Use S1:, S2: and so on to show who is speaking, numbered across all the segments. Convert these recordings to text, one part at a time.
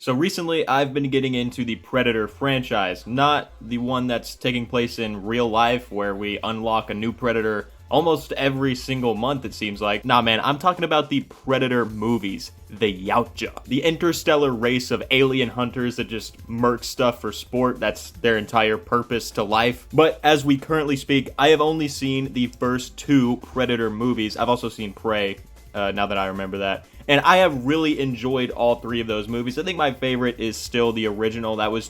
S1: So recently, I've been getting into the Predator franchise, not the one that's taking place in real life where we unlock a new Predator almost every single month, it seems like. Nah, man, I'm talking about the Predator movies, the Yautja, the interstellar race of alien hunters that just murk stuff for sport. That's their entire purpose to life. But as we currently speak, I have only seen the first two Predator movies. I've also seen Prey, now that I remember that. And I have really enjoyed all three of those movies. I think my favorite is still the original. That was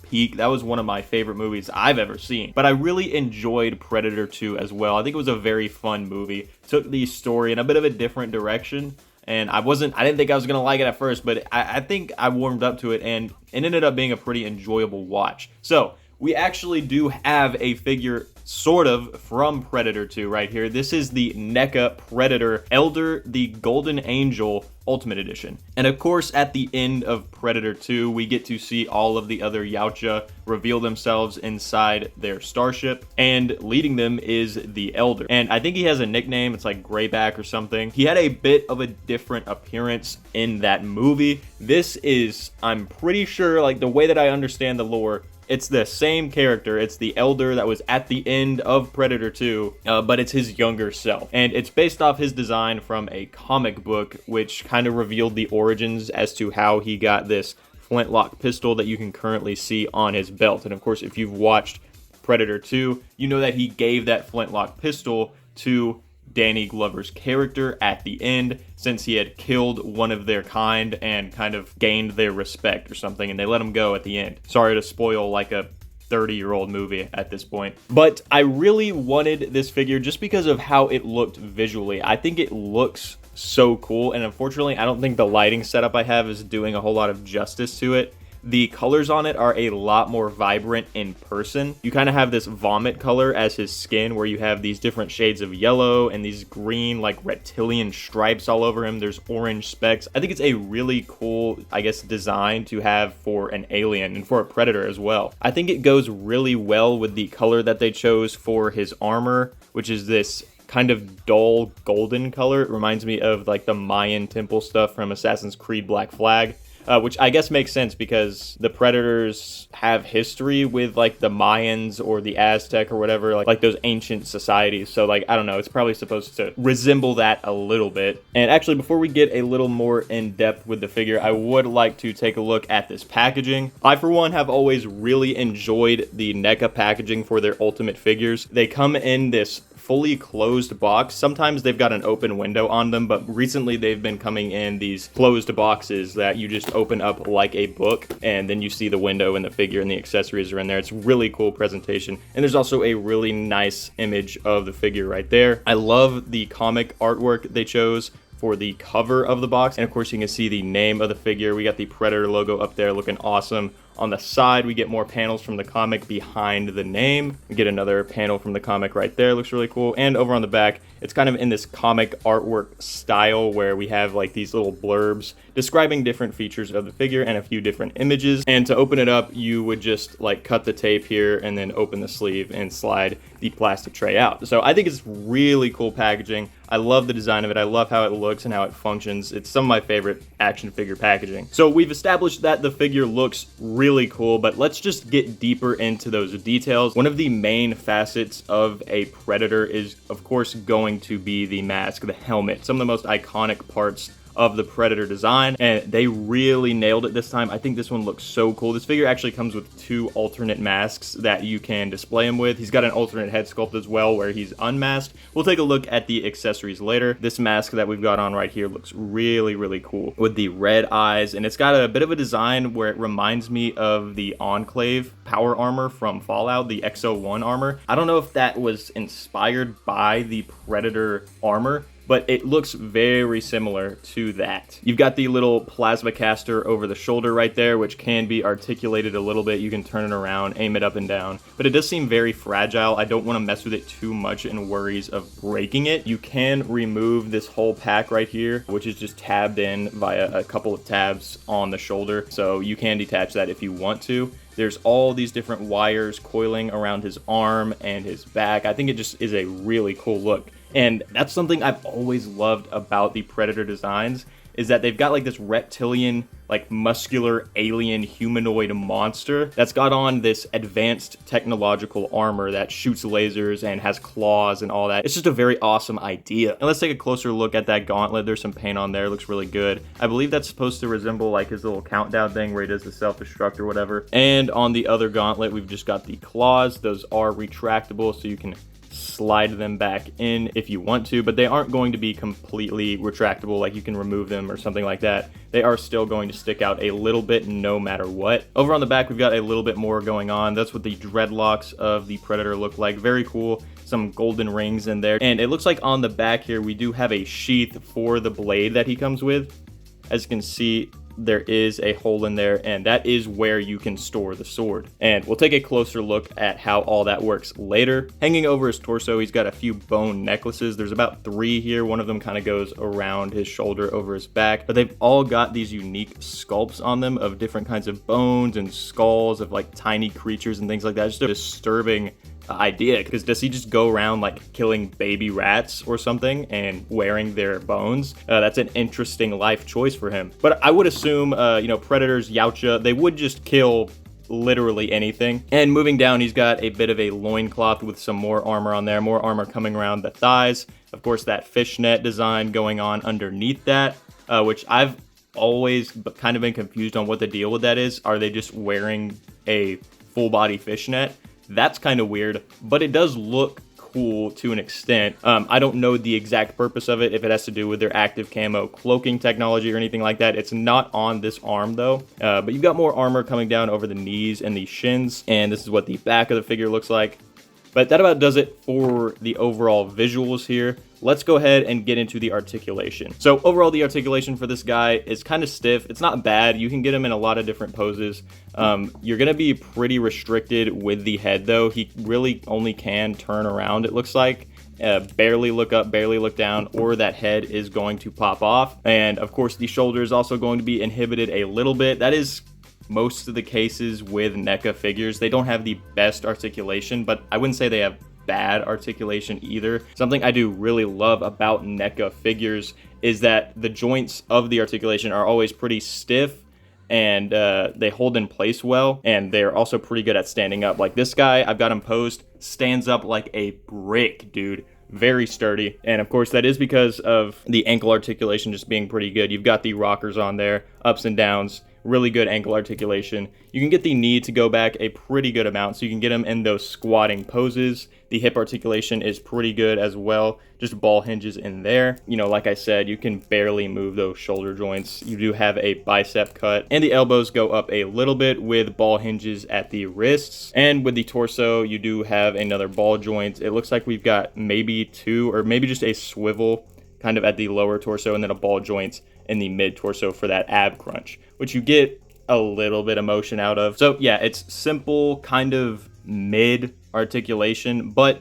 S1: peak. That was one of my favorite movies I've ever seen. But I really enjoyed Predator 2 as well. I think it was a very fun movie. Took the story in a bit of a different direction. And I didn't think I was going to like it at first, but I think I warmed up to it, and it ended up being a pretty enjoyable watch. So, we actually do have a figure sort of from Predator 2 right here. This is the NECA Predator Elder, the Golden Angel Ultimate Edition. And of course, at the end of Predator 2, we get to see all of the other Yautja reveal themselves inside their starship, and leading them is the Elder. And I think he has a nickname, it's like Greyback or something. He had a bit of a different appearance in that movie. This is, I'm pretty sure, like the way that I understand the lore, it's the same character. It's the Elder that was at the end of Predator 2, but it's his younger self. And it's based off his design from a comic book, which kind of revealed the origins as to how he got this flintlock pistol that you can currently see on his belt. And of course, if you've watched Predator 2, you know that he gave that flintlock pistol to Danny Glover's character at the end, since he had killed one of their kind and kind of gained their respect or something, and they let him go at the end. Sorry to spoil like a 30-year-old movie at this point. But I really wanted this figure just because of how it looked visually. I think it looks so cool, and unfortunately, I don't think the lighting setup I have is doing a whole lot of justice to it. The colors on it are a lot more vibrant in person. You kind of have this vomit color as his skin, where you have these different shades of yellow and these green, like reptilian stripes all over him. There's orange specks. I think it's a really cool, I guess, design to have for an alien and for a Predator as well. I think it goes really well with the color that they chose for his armor, which is this kind of dull golden color. It reminds me of like the Mayan temple stuff from Assassin's Creed Black Flag. Which I guess makes sense because the Predators have history with like the Mayans or the Aztec or whatever, like those ancient societies. So like, I don't know, it's probably supposed to resemble that a little bit. And actually, before we get a little more in depth with the figure, I would like to take a look at this packaging. I, for one, have always really enjoyed the NECA packaging for their Ultimate figures. They come in this fully closed box. Sometimes they've got an open window on them, but recently they've been coming in these closed boxes that you just open up like a book, and then you see the window and the figure and the accessories are in there. It's really cool presentation, and there's also a really nice image of the figure right there. I love the comic artwork they chose for the cover of the box, and of course you can see the name of the figure. We got the Predator logo up there looking awesome. On the side, we get more panels from the comic behind the name. We get another panel from the comic right there. Looks really cool. And over on the back, it's kind of in this comic artwork style where we have like these little blurbs describing different features of the figure and a few different images. And to open it up, you would just like cut the tape here and then open the sleeve and slide the plastic tray out. So I think it's really cool packaging. I love the design of it. I love how it looks and how it functions. It's some of my favorite action figure packaging. So we've established that the figure looks really cool, but let's just get deeper into those details. One of the main facets of a Predator is, of course, going to be the mask, the helmet, some of the most iconic parts of the Predator design, and they really nailed it this time. I think this one looks so cool. This figure actually comes with two alternate masks that you can display him with. He's got an alternate head sculpt as well where he's unmasked. We'll take a look at the accessories later. This mask that we've got on right here looks really, really cool with the red eyes, and it's got a bit of a design where it reminds me of the Enclave power armor from Fallout, the XO1 armor. I don't know if that was inspired by the Predator armor, but it looks very similar to that. You've got the little plasma caster over the shoulder right there, which can be articulated a little bit. You can turn it around, aim it up and down, but it does seem very fragile. I don't want to mess with it too much in worries of breaking it. You can remove this whole pack right here, which is just tabbed in via a couple of tabs on the shoulder, so you can detach that if you want to. There's all these different wires coiling around his arm and his back. I think it just is a really cool look. And that's something I've always loved about the Predator designs. is that they've got like this reptilian, like muscular alien humanoid monster that's got on this advanced technological armor that shoots lasers and has claws and all that. It's just a very awesome idea. And let's take a closer look at that gauntlet. There's some paint on there. It looks really good. I believe that's supposed to resemble like his little countdown thing where he does the self-destruct or whatever. And on the other gauntlet, we've just got the claws. Those are retractable, so you can slide them back in if you want to, but they aren't going to be completely retractable, like you can remove them or something like that. They are still going to stick out a little bit no matter what. Over on the back, we've got a little bit more going on. That's what the dreadlocks of the Predator look like. Very cool. Some golden rings in there. And it looks like on the back here, we do have a sheath for the blade that he comes with. As you can see, there is a hole in there, and that is where you can store the sword. And we'll take a closer look at how all that works later. Hanging over his torso, he's got a few bone necklaces. There's about 3 here. One of them kind of goes around his shoulder over his back, but they've all got these unique sculpts on them of different kinds of bones and skulls of like tiny creatures and things like that. It's just a disturbing idea, because does he just go around like killing baby rats or something and wearing their bones? That's an interesting life choice for him. But I would assume, Predators, Yautja, they would just kill literally anything. And moving down, he's got a bit of a loincloth with some more armor on there, more armor coming around the thighs. Of course, that fishnet design going on underneath that, which I've always kind of been confused on what the deal with that is. Are they just wearing a full body fishnet? That's kind of weird, but it does look cool to an extent. I don't know the exact purpose of it, if it has to do with their active camo cloaking technology or anything like that. It's not on this arm though, but you've got more armor coming down over the knees and the shins, and this is what the back of the figure looks like. But that about does it for the overall visuals here. Let's go ahead and get into the articulation. So overall, the articulation for this guy is kind of stiff. It's not bad. You can get him in a lot of different poses. You're going to be pretty restricted with the head, though. He really only can turn around, it looks like. Barely look up, barely look down, or that head is going to pop off. And of course, the shoulder is also going to be inhibited a little bit. That is most of the cases with NECA figures. They don't have the best articulation, but I wouldn't say they have bad articulation either. Something I do really love about NECA figures is that the joints of the articulation are always pretty stiff, and they hold in place well, and they're also pretty good at standing up. Like this guy, I've got him posed, stands up like a brick, dude. Very sturdy. And of course, that is because of the ankle articulation just being pretty good. You've got the rockers on there, ups and downs, really good ankle articulation. You can get the knee to go back a pretty good amount, so you can get them in those squatting poses. The hip articulation is pretty good as well, just ball hinges in there. Like I said, you can barely move those shoulder joints. You do have a bicep cut, and the elbows go up a little bit with ball hinges at the wrists. And with the torso, you do have another ball joint. It looks like we've got maybe 2, or maybe just a swivel kind of at the lower torso, and then a ball joint in the mid torso for that ab crunch, which you get a little bit of motion out of. So yeah, it's simple, kind of mid articulation, but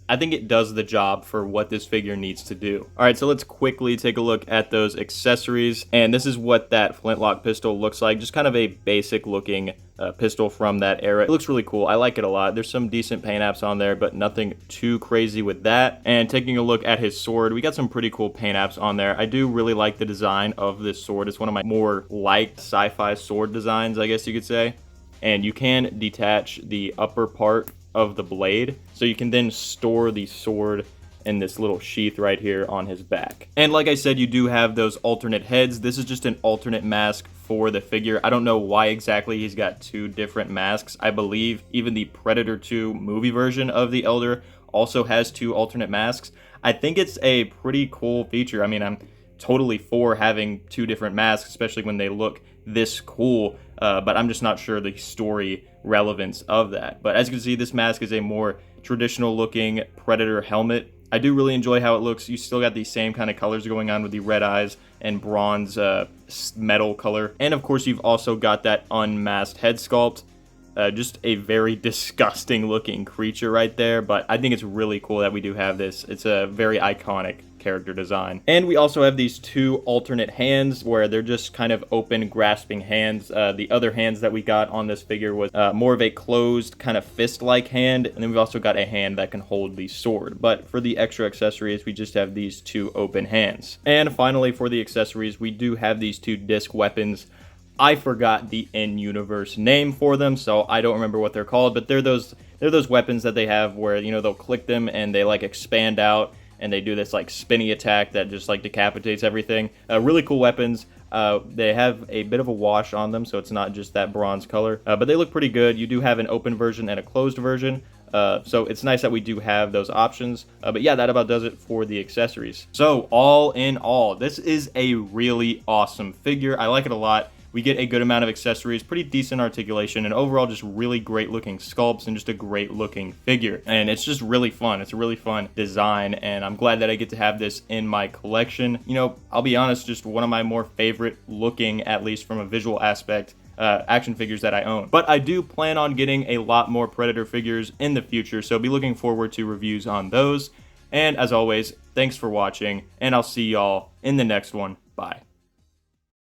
S1: I think it does the job for what this figure needs to do. All right, so let's quickly take a look at those accessories. And this is what that flintlock pistol looks like. Just kind of a basic looking pistol from that era. It looks really cool. I like it a lot. There's some decent paint apps on there, but nothing too crazy with that. And taking a look at his sword, we got some pretty cool paint apps on there. I do really like the design of this sword. It's one of my more liked sci-fi sword designs, I guess you could say. And you can detach the upper part of the blade, so you can then store the sword in this little sheath right here on his back. And like I said, you do have those alternate heads. This is just an alternate mask for the figure. I don't know why exactly he's got 2 different masks. I believe even the Predator 2 movie version of the Elder also has 2 alternate masks. I think it's a pretty cool feature. I mean, I'm totally for having 2 different masks, especially when they look this cool, but I'm just not sure the story relevance of that. But as you can see, this mask is a more traditional looking Predator helmet. I do really enjoy how it looks. You still got these same kind of colors going on with the red eyes and bronze metal color. And of course, you've also got that unmasked head sculpt. Just a very disgusting looking creature right there, but I think it's really cool that we do have this. It's a very iconic character design. And we also have these two alternate hands where they're just kind of open, grasping hands. The other hands that we got on this figure was more of a closed, kind of fist-like hand, and then we've also got a hand that can hold the sword. But for the extra accessories, we just have these two open hands. And finally, for the accessories, we do have these two disc weapons. I forgot the in-universe name for them, so I don't remember what they're called, but they're those weapons that they have where, you know, they'll click them and they like expand out and they do this like spinny attack that just like decapitates everything. Really cool weapons. They have a bit of a wash on them, so it's not just that bronze color, but they look pretty good. You do have an open version and a closed version. So it's nice that we do have those options. But yeah, that about does it for the accessories. So all in all, this is a really awesome figure. I like it a lot. We get a good amount of accessories, pretty decent articulation, and overall just really great looking sculpts and just a great looking figure. And it's just really fun. It's a really fun design, and I'm glad that I get to have this in my collection. You know, I'll be honest, just one of my more favorite looking, at least from a visual aspect, action figures that I own. But I do plan on getting a lot more Predator figures in the future, so be looking forward to reviews on those. And as always, thanks for watching, and I'll see y'all in the next one. Bye.